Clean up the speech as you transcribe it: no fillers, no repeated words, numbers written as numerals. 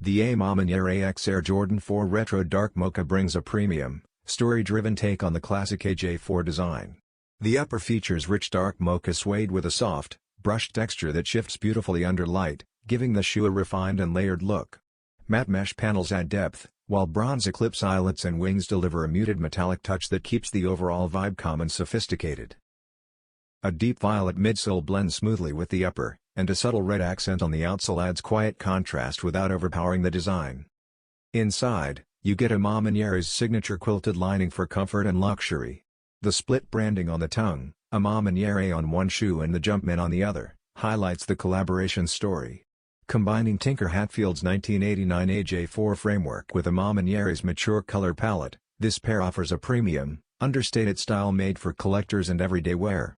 The A Ma Maniére X Air Jordan 4 Retro Dark Mocha brings a premium, story-driven take on the classic AJ4 design. The upper features rich dark mocha suede with a soft, brushed texture that shifts beautifully under light, giving the shoe a refined and layered look. Matte mesh panels add depth, while bronze-eclipse eyelets and wings deliver a muted metallic touch that keeps the overall vibe calm and sophisticated. A deep violet midsole blends smoothly with the upper, and a subtle red accent on the outsole adds quiet contrast without overpowering the design. Inside, you get A Ma Maniere's signature quilted lining for comfort and luxury. The split branding on the tongue, A Ma Maniére on one shoe and the Jumpman on the other, highlights the collaboration story. Combining Tinker Hatfield's 1989 AJ4 framework with A Ma Maniere's mature color palette, this pair offers a premium, understated style made for collectors and everyday wear.